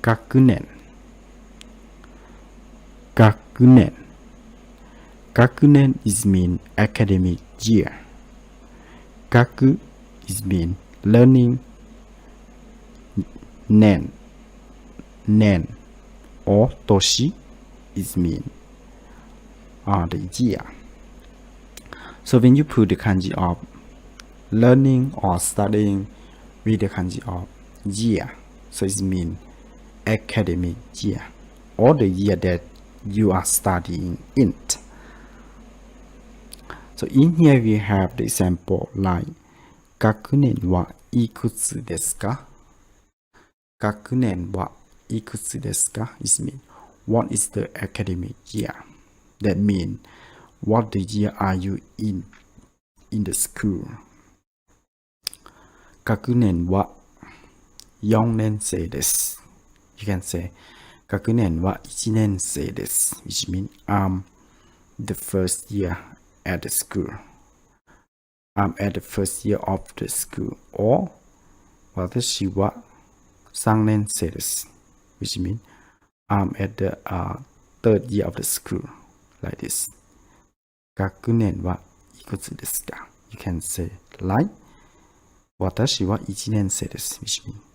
学年学年学年 is mean academic year. 学 is mean learning. 年 or 年 is mean the year. So when you put the kanji of learning or studying with the kanji of year, so it means academic year or the year that you are studying in. So in here we have the example like 学年はいくつですか学年はいくつですか It means what is the academic year? That means what the year are you in the school? 学年は4年生です。You can say 学年は1年生です。Which means I'm the first year at the school. I'm at the first year of the school. Or 私は3年生です。Which means I'm at the third year of the school. Like this. 学年はいくつですか You can say like 私は1年生です。Which means